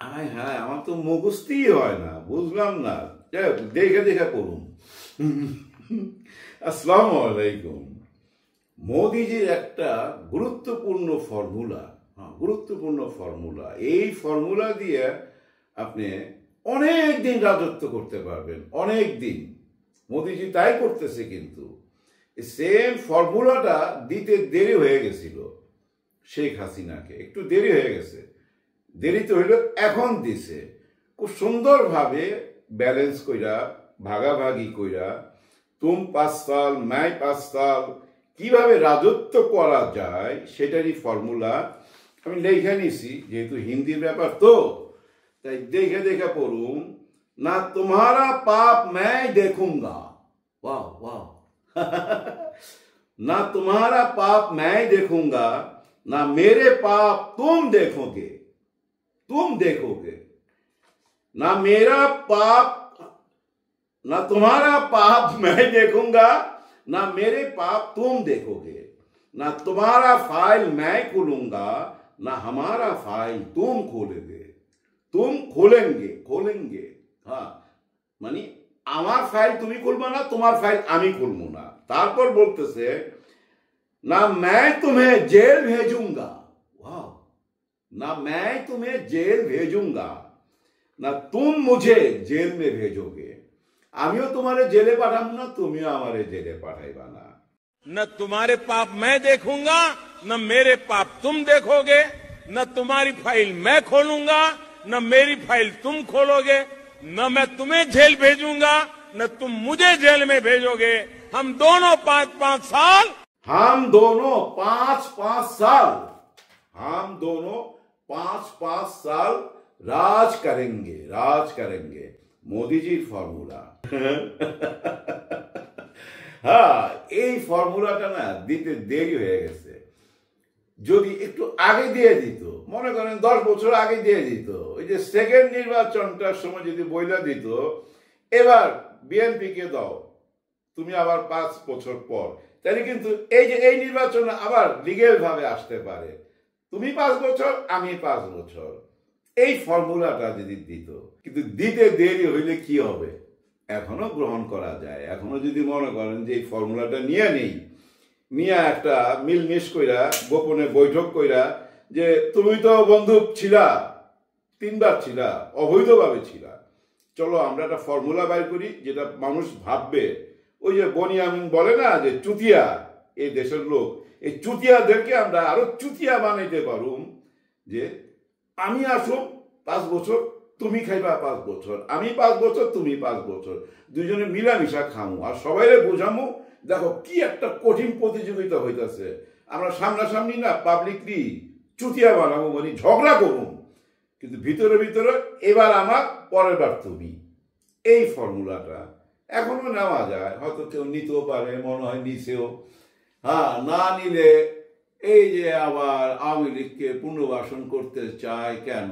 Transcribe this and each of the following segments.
আয় হ্যাঁ, আমার তো মুখস্থই হয় না, বুঝলাম না। যাই হোক, দেখে দেখে করুন। আসসালামু আলাইকুম। মোদিজির একটা গুরুত্বপূর্ণ ফর্মুলা, গুরুত্বপূর্ণ ফর্মুলা, এই ফর্মুলা দিয়ে আপনি অনেক দিন রাজত্ব করতে পারবেন, অনেক দিন। মোদিজি তাই করতেছে, কিন্তু সেম ফর্মুলাটা দিতে দেরি হয়ে গেছিল শেখ হাসিনাকে, একটু দেরি হয়ে গেছে। দেরি তো হইল, এখন দিছে খুব সুন্দরভাবে ব্যালেন্স কইরা, ভাগাভাগি কইরা, তুম 5 সাল मैं 5 সাল, কিভাবে রাজত্ব করা যায় সেটারই ফর্মুলা আমি লেখা নিছি, যেহেতু হিন্দির ব্যাপার তো তাই দেখে দেখে পড়ুন। না তোমারা পাপ मैं देखूंगा, वाह वाह। ना तुम्हारा पाप मैं देखूंगा, ना मेरे पाप तुम देखोगे, तुम देखोगे। ना मेरा पाप, ना तुम्हारा पाप मैं देखूंगा, ना मेरे पाप तुम देखोगे। ना तुम्हारा फाइल मैं खोलूंगा, ना हमारा फाइल तुम खोलोगे। तुम खोलेंगे, खोलेंगे, हाँ, मानी আমার ফাইল তুমি খুলবা না, তোমার ফাইল আমি খুলবো না। তারপর বলতেছে না मैं तुम्हें जेल भेजूंगा, वाह। ना मैं तुम्हें जेल भेजूंगा, ना तुम मुझे जेल में भेजोगे। আমিও তোমারে জেলে পাঠাবো না, তুমিও আমারে জেলে পাঠাইবা না। न तुम्हारे पाप मैं देखूंगा, न मेरे पाप तुम देखोगे। न तुम्हारी फाइल मैं खोलूंगा, न मेरी फाइल तुम खोलोगे। न मैं तुम्हें जेल भेजूंगा, न तुम मुझे जेल में भेजोगे। हम दोनों 5-5 साल, हम दोनों 5-5 साल, हम दोनों 5-5 साल राज करेंगे, राज करेंगे। মোদিজির ফর্মুলা। হ্যাঁ, এই ফর্মুলাটা না দিতে দেরি হয়ে গেছে। যদি একটু আগে দিয়ে দিত, মনে করেন 10 বছর আগে দিয়ে দিত, ওই যে সেকেন্ড নির্বাচনটার সময় যদি বইলা দিত এবার বিএনপি কে দাও, তুমি আবার 5 বছর পর, তাহলে কিন্তু এই যে এই নির্বাচন আবার লিগেল ভাবে আসতে পারে, তুমি 5 বছর, আমি 5 বছর, এই ফর্মুলাটা যদি দিত। কিন্তু দিতে দেরি হইলে কি হবে, এখনো গ্রহণ করা যায়। এখনো যদি মনে করেন যে এই ফর্মুলাটা নিয়ে নেই, নিয়ে একটা মিলমিশ কইরা, গোপনে বৈঠক কইরা, যে তুমি তো বন্ধু ছিলা, 3 বার ছিলা, অবৈধভাবে ছিলা, চলো আমরা একটা ফর্মুলা বাইর করি যেটা মানুষ ভাববে। ওই যে বনিয়ামিন বলে না যে চুতিয়া, এই দেশের লোক, এই চুতিয়াদেরকে আমরা আরো চুতিয়া বানাইতে পারুম। যে আমি আসো 5 বছর, তুমি খাইবা 5 বছর, আমি 5 বছর, তুমি 5 বছর, দুজনে মিলামিশা খামু আর সবাইরে বোঝামু। দেখো কি একটা কঠিন প্রতিযোগিতা হইতাছে, আমরা সামনাসামনি না পাবলিকলি চুতিয়া বানাবো, মানে ঝগড়া করুন, কিন্তু ভিতরে ভিতরে এবার আমার, পরের বার তুমি। এই ফর্মুলাটা এখনো নেওয়া যায়, হয়তো কেউ নিতেও পারে, মনে হয় নিছেও। হ্যাঁ, না নিলে এই যে আবার আওয়ামী লীগকে পুনর্বাসন করতে চায় কেন,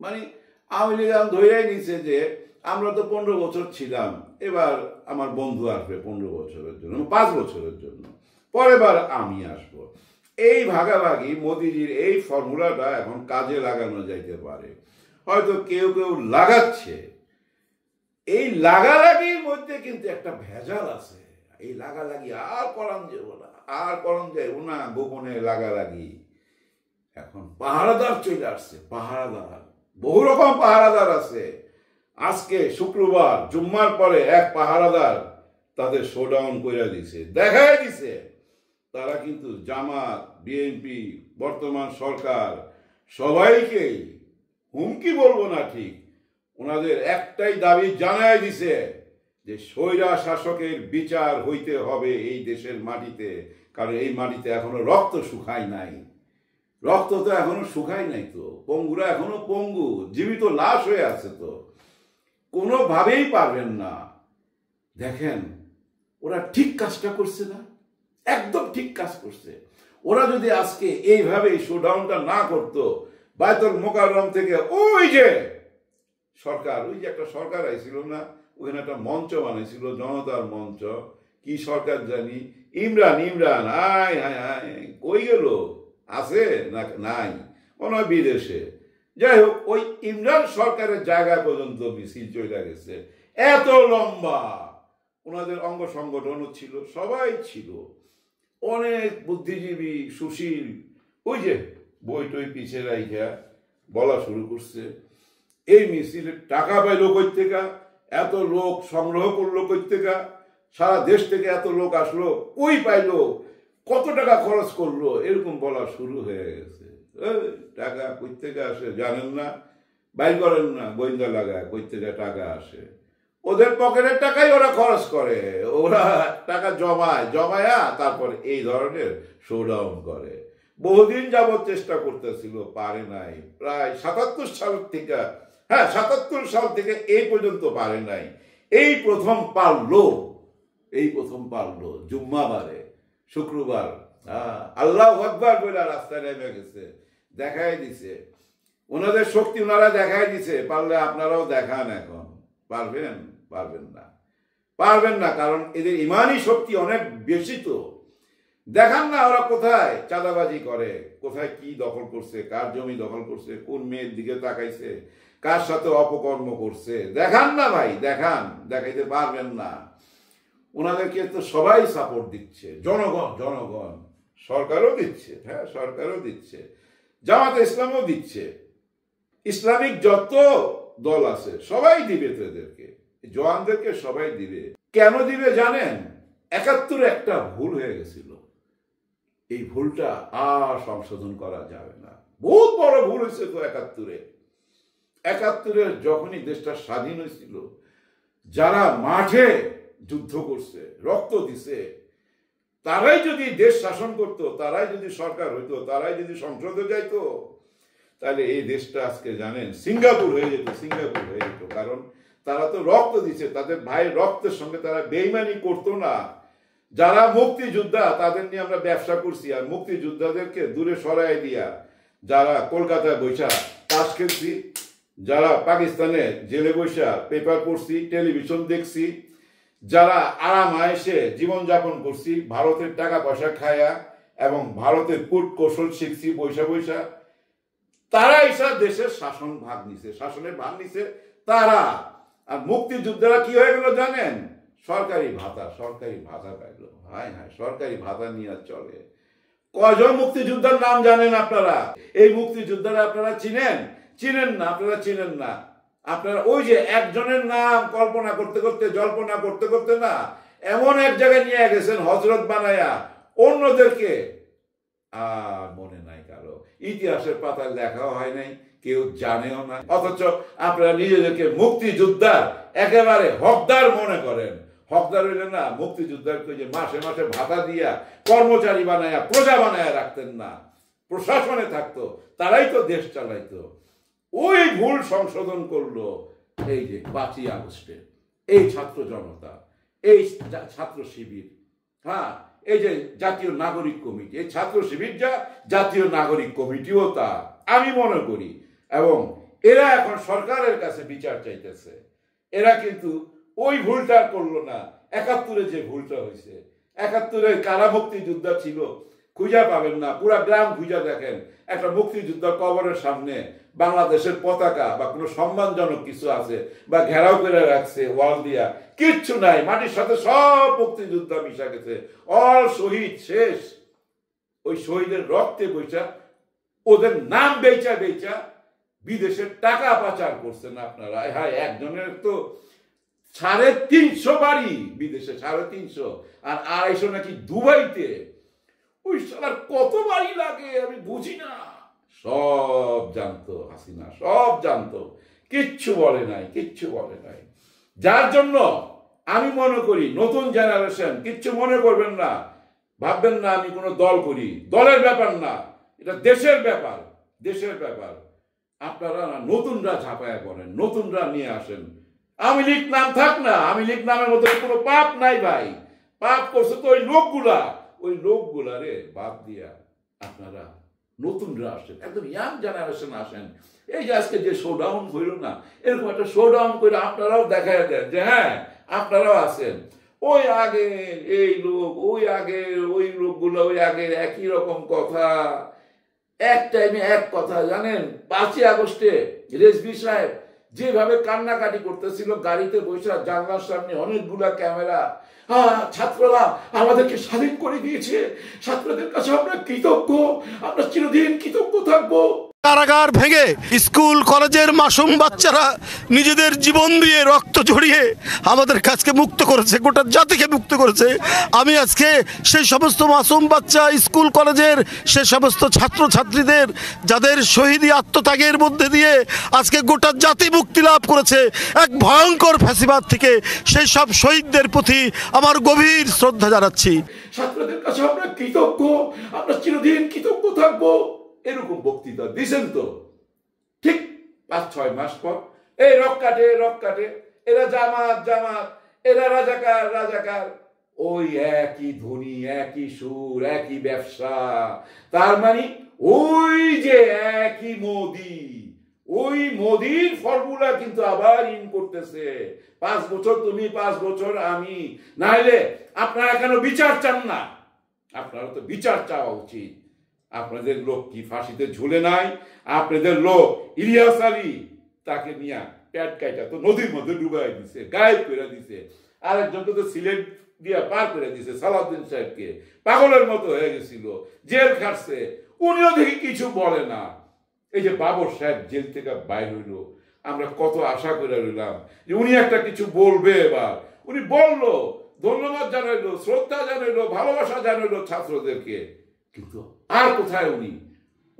মানে আওয়ামী লীগ ধরেই নিছে যে আমরা তো 15 বছর ছিলাম, এবার আমার বন্ধু আসবে 15 বছরের জন্য, 5 বছরের জন্য, পরের বার আমি আসবো। এই ভাগাভাগি মোদিজির এই ফর্মুলাটা এখন কাজে লাগানো যাইতে পারে। হয়তো কেউ কেউ লাগাচ্ছে, এই লাগালাগির মধ্যে কিন্তু একটা ভেজাল আছে। এই লাগালাগি আর করান যাব না, আর করণ যাইব না, গোপনে লাগালাগি। এখন পাহারাদার চলে আসছে, পাহারাদার, বহু রকম পাহারাদার আছে। আজকে শুক্রবার, জুম্মার পরে এক পাহারাদার তাদের শোডাউন করে দিছে, দেখাই দিছে। তারা কিন্তু জামাত, বিএনপি, বর্তমান সরকার সবাইকেই, হুমকি বলবো না ঠিক, ওনাদের একটাই দাবি জানাই দিছে যে স্বৈরা শাসকের বিচার হইতে হবে এই দেশের মাটিতে। কারণ এই মাটিতে এখনো রক্ত শুকায় নাই, রক্ত তো এখনো শুকায় নাই, তো পঙ্গুরা এখনো পঙ্গু, জীবিত লাশ হয়ে আছে, তো কোনোভাবেই পারবেন না। দেখেন ওরা ঠিক কাজটা করছে না, একদম ঠিক কাজ করছে। ওরা যদি আজকে এইভাবে শোডাউনটা না করতো, বায়তুল মোকাররম থেকে ওই যে সরকার, ওই যে একটা সরকার আইছিল না, ওখানে একটা মঞ্চ বানাইছিল, জনতার মঞ্চ, কি সরকার জানি, ইমরান, ইমরান, আয় হায় হায়, কই গেল, আছে না নাই, মনে হয় বিদেশে। যাই হোক, ওই ইমরান সরকারের জায়গা পর্যন্ত মিছিল চলে গেছে, এত লম্বা। ওনাদের অঙ্গ সংগঠনও ছিল, সবাই ছিল, অনেক বুদ্ধিজীবী, সুশীল। ওই যে বই টই পিছে রাইখা বলা শুরু করছে, এই মিছিলের টাকা পাইলো কই থেকে, এত লোক সংগ্রহ করলো কই থেকে, সারা দেশ থেকে এত লোক আসলো কই পাইলো, কত টাকা খরচ করলো, এরকম বলা শুরু হয়ে গেছে। টাকা কই থেকে আসে জানেন না, বাইর করেন না, গোয়েন্দা লাগায় কই থেকে টাকা আসে। ওদের পকেটের টাকাই ওরা খরচ করে, ওরা টাকা জমায়া তারপর এই ধরনের শোডাউন করে। বহুদিন যাবৎ চেষ্টা করতেছিল, পারে নাই। প্রায় ৭৭ সাল থেকে, ৭৭ সাল থেকে এই পর্যন্ত পারে নাই। এই প্রথম পারলো জুম্মাবারে, শুক্রবার আল্লাহু আকবার বলে রাস্তায় নেমে গেছে, দেখাই দিছে ওনাদের শক্তি, ওনারা দেখাই দিছে। পারলে আপনারাও দেখান। এখন পারবেন না, কারণ এদের ইমানি শক্তি অনেক বেশি। তো দেখান না ওরা কোথায় চাঁদাবাজি করে, কোথায় কি দখল করছে, কার জমি দখল করছে, কোন মেয়ের দিকে তাকাইছে, কার সাথে অপকর্ম করছে। দেখান না ভাই, দেখাইতে পারবেন না। ওনাদেরকে তো সবাই সাপোর্ট দিচ্ছে, জনগণ, সরকারও দিচ্ছে, জামাতে ইসলামও দিচ্ছে, ইসলামিক যত দল আছে সবাই দিবে, তো এদেরকে, জওয়ানদেরকে সবাই দিবে। কেন দিবে জানেন? ৭১ একটা ভুল হয়ে গেছিল, এই ভুলটা আর সংশোধন করা যাবে না। বহুত বড় ভুল হয়েছে তো ৭১ যখনই দেশটা স্বাধীন হয়েছিল, যারা মাঠে যুদ্ধ করছে, রক্ত দিছে, তারাই যদি দেশ শাসন করত, তারাই যদি সরকার হইতো, তারাই যদি সংসদে যাইতো, তাহলে এই দেশটা আজকে জানেন সিঙ্গাপুর হয়ে যেত। কারণ তারা তো রক্ত দিচ্ছে, তাদের ভাইয়ের রক্তের সঙ্গে তারা বেইমানি করতো না। যারা মুক্তিযোদ্ধা তাদের নিয়ে আমরা ব্যবসা করছি, আর মুক্তিযোদ্ধাদেরকে দূরে সরাই দিয়া যারা কলকাতায় বৈশা তাস খেলছি, যারা পাকিস্তানে জেলে বৈশা পেপার পড়ছি, টেলিভিশন দেখছি, যারা আরাম আয়েসে জীবনযাপন করছি, ভারতের টাকা পয়সা খায়া এবং ভারতের কূট কৌশল শিখছি বৈশা, তারা এইসব দেশের শাসনের ভাগ নিছে তারা। আর মুক্তিযোদ্ধারা কি হয়ে গেল জানেন? সরকারি ভাতা পাইল। হায়, সরকারি ভাতা নিয়ে চলে। কয়জন মুক্তিযোদ্ধার নাম জানেন আপনারা? এই মুক্তিযোদ্ধারা আপনারা চিনেন না, আপনারা ওই যে একজনের নাম কল্পনা করতে করতে, জল্পনা করতে করতে না এমন এক জায়গায় নিয়ে গেছেন হযরত বানায়া, অন্যদেরকে আর মনে নাই কারো, ইতিহাসের পাতায় লেখাও হয় নাই, কেউ জানেও না। অথচ আপনারা নিজেদেরকে মুক্তিযোদ্ধা একেবারে হকদার মনে করেন। হকদার হইলে না মুক্তিযোদ্ধাকে যে মাসে মাসে ভাতা দিয়া কর্মচারী বানায়া, প্রজা বানায়া রাখতেন না, প্রশাসনে থাকতো, তারাই তো দেশ চালাইতো। ওই ভুল সংশোধন করলো এই যে ৫ই আগস্টে এই ছাত্র জনতা, এই ছাত্র শিবির, এই যে জাতীয় নাগরিক কমিটি, এই ছাত্র শিবির যা, জাতীয় নাগরিক কমিটিও তা, আমি মনে করি। এবং এরা এখন সরকারের কাছে বিচার চাইতেছে। এরা কিন্তু ওই ভুলটা করলো না। ৭১ যে ভুলটা হয়েছে, ৭১ কারা মুক্তিযোদ্ধা ছিল খুঁজা পাবেন না। পুরা গ্রাম খুঁজা দেখেন, একটা মুক্তিযোদ্ধার কবরের সামনে বাংলাদেশের পতাকা বা কোনো সম্মানজনক কিছু আছে বা ঘেরাও করে রাখছে ওয়াল দিয়া, কিচ্ছু নাই। মাটির সাথে সব মুক্তিযোদ্ধা মিশা গেছে, অল শহীদ শেষ। ওই শহীদের রক্তে বৈশা, ওদের নাম বেচা বিদেশের টাকা পাচার করছেন আপনারা। একজনের তো ৩৫০ বাড়ি বিদেশে, ৩৫০, আর ২৫০ নাকি দুবাইতে। ওই শালার কত বাড়ি লাগে আমি বুঝি না। সব জানতো হাসিনা, সব জানতো, কিচ্ছু বলে নাই। যার জন্য আমি মনে করি নতুন জেনারেশন কিচ্ছু মনে করবেন না, ভাববেন না আমি কোনো দল করি। দলের ব্যাপার না, এটা দেশের ব্যাপার। আপনারা নতুনরা ঝাঁপায়া পড়েন, নতুনরা নিয়ে আসেন। আওয়ামী লীগ নাম থাক না, আওয়ামী লীগ নামের মধ্যে কোনো পাপ নাই ভাই। পাপ করছে তো ওই লোকগুলা রে বাদ দিয়া আপনারা নতুনরা আসেন, একদম ইয়াং জেনারেশন আসেন। এই যে আজকে যে শোডাউন হইল না, এরকম একটা শোডাউন করে আপনারাও দেখায় দেন যে হ্যাঁ আপনারাও আছেন। ওই আগে এই লোক, ওই লোকগুলো, ওই আগে একই রকম কথা, এক টাইমে এক কথা জানেন, 5ই আগস্টে রেজভী সাহেব যেভাবে কান্নাকাটি করতেছিল গাড়িতে বসে, জানলার সামনে অনেকগুলা ক্যামেরা, ছাত্ররা আমাদেরকে স্বাধীন করে দিয়েছে, ছাত্রদের কাছে আমরা কৃতজ্ঞ, আমরা চিরদিন কৃতজ্ঞ থাকবো। কারাগার ভেঙে স্কুল কলেজের মাসুম বাচ্চারা নিজেদের জীবন দিয়ে রক্ত ঝরিয়ে আমাদের কাছকে মুক্ত করেছে, গোটা জাতিকে মুক্ত করেছে। আমি আজকে সেই সমস্ত মাসুম বাচ্চা, স্কুল কলেজের সে সমস্ত ছাত্রছাত্রীদের যাদের শহীদি আত্মত্যাগের মধ্যে দিয়ে আজকে গোটা জাতি মুক্তি লাভ করেছে এক ভয়ঙ্কর ফ্যাসিবাদ থেকে, সেই সব শহীদদের প্রতি আমার গভীর শ্রদ্ধা জানাচ্ছি। ছাত্রদের কাছে আমরা কৃতজ্ঞ, আমরা চিরদিন কৃতজ্ঞ থাকবো, এরকম বক্তৃতা দিয়েছেন। তো ঠিক 5-6 মাস পর এই রক কাটে, এরা জামাত, এরা রাজাকার, ওই একই ধ্বনি, একই সুর, একই ব্যবসা। তার মানে ওই যে একই মোদি, ওই মোদির ফর্মুলা কিন্তু আবার ইন করতেছে। 5 বছর তুমি, 5 বছর আমি। নাইলে আপনারা কেন বিচার চান না? আপনারা তো বিচার চাওয়া উচিত। আপনাদের লোক কি ফাঁসিতে ঝুলে নাই? আপনাদের লোক ইলিয়াস আলী, তাকে নিয়ে পেট কাইটা তো নদীর মধ্যে ডুবাই দিছে, গায়েব করে দিছে। আরেকজনকে তো সিলেট দিয়া পার করে দিছে, সালাউদ্দিন সাহেবকে, পাগলের মতো হয়ে গেছিল, জেল খাটছে, উনিও দেখি কিছু বলে না। এই যে বাবর সাহেব জেল থেকে বাইর হইল, আমরা কত আশা করে রইলাম যে উনি একটা কিছু বলবে। এবার উনি বললো, ধন্যবাদ জানাইলো, শ্রদ্ধা জানাইলো, ভালোবাসা জানাইলো ছাত্রদেরকে, কিন্তু আর কোথায় উনি?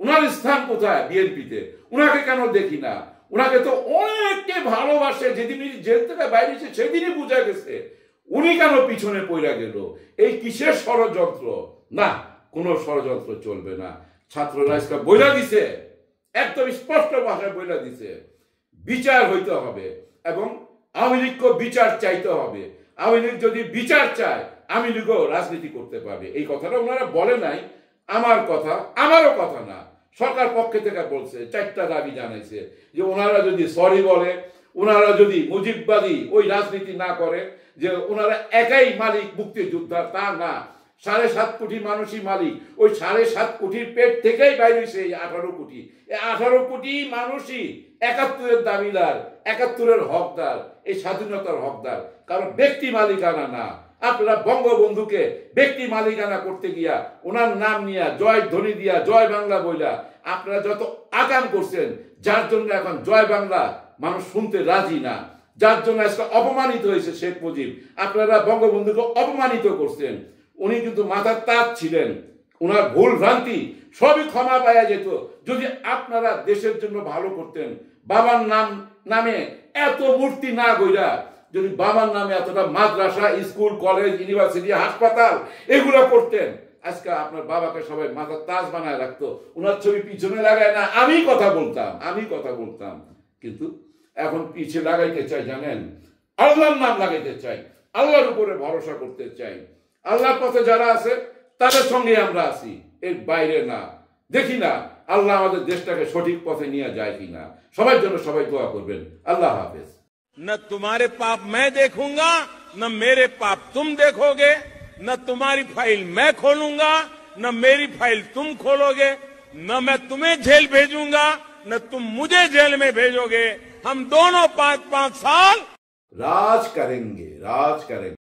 উনার স্থান কোথায় বিএনপিতে? উনাকে কেন দেখি না? উনাকে তো অনেককে ভালোবাসে, যেদিন জেল থেকে বাইরে সেদিনই বোঝা গেছে। উনি কেন পিছনে পড়ে গেল? এই কিসের ষড়যন্ত্র? না, কোনো ষড়যন্ত্র চলবে না। ছাত্ররা আজকে বইলা দিছে, একদম স্পষ্ট ভাষায় বইলা দিছে, বিচার হইতে হবে এবং আওয়ামী লীগকে বিচার চাইতে হবে। আওয়ামী লীগ যদি বিচার চায়, আওয়ামী লীগও রাজনীতি করতে পারবে। এই কথাটা ওনারা বলে নাই, আমার কথা, আমারও কথা না, সরকার পক্ষে থেকে বলছে। 4টা দাবি জানাইছে যে ওনারা যদি সরি বলে, ওনারা যদি মুজিববাদী ওই রাজনীতি না করে, যে ওনারা একাই মালিক মুক্তিযোদ্ধার, তা না, 7.5 কোটি মানুষই মালিক। ওই 7.5 কোটির পেট থেকেই বাইরে হয়েছে এই 18 কোটি। এই 18 কোটি মানুষই 71-এর দাবিদার, 71-এর হকদার, এই স্বাধীনতার হকদার, কারণ ব্যক্তি মালিকানা না। আপনারা বঙ্গবন্ধুকে ব্যক্তি মালিকানা করতে গিয়া, ওনার নাম নিয়ে জয় ধ্বনি দিয়া, জয় বাংলা বইলা আপনারা যত আকাম করছেন, যার জন্য এখন জয় বাংলা মানুষ শুনতে রাজি না, যার জন্য আজকে অপমানিত হয়েছে শেখ মুজিব। আপনারা বঙ্গবন্ধুকে অপমানিত করছেন। উনি কিন্তু মাথার তাজ ছিলেন, ওনার ভুল ভ্রান্তি সবই ক্ষমা পাওয়া যেত যদি আপনারা দেশের জন্য ভালো করতেন। বাবার নামে এত মূর্তি না গইরা, যদি বাবার নামে এতটা মাদ্রাসা, স্কুল, কলেজ, ইউনিভার্সিটি, হাসপাতাল এগুলো করতেন, আজকে আপনার বাবাকে সবাই মাথার তাজ বানায় রাখতো, ওনার ছবি পিছনে লাগায় না। আমি কথা বলতাম, কিন্তু এখন পিছে লাগাইতে চাই, জানেন, আল্লাহর নাম লাগাইতে চাই, আল্লাহর উপরে ভরসা করতে চাই। আল্লাহর পথে যারা আছে তাদের সঙ্গে আমরা আছি, এর বাইরে না। দেখি না আল্লাহ আমাদের দেশটাকে সঠিক পথে নিয়ে যায় কিনা। সবার জন্য সবাই দোয়া করবেন। আল্লাহ হাফেজ। न तुम्हारे पाप मैं देखूंगा, न मेरे पाप तुम देखोगे, न तुम्हारी फाइल मैं खोलूंगा, न मेरी फाइल तुम खोलोगे, न मैं तुम्हें जेल भेजूंगा, न तुम मुझे जेल में भेजोगे। हम दोनों 5-5 साल राज करेंगे।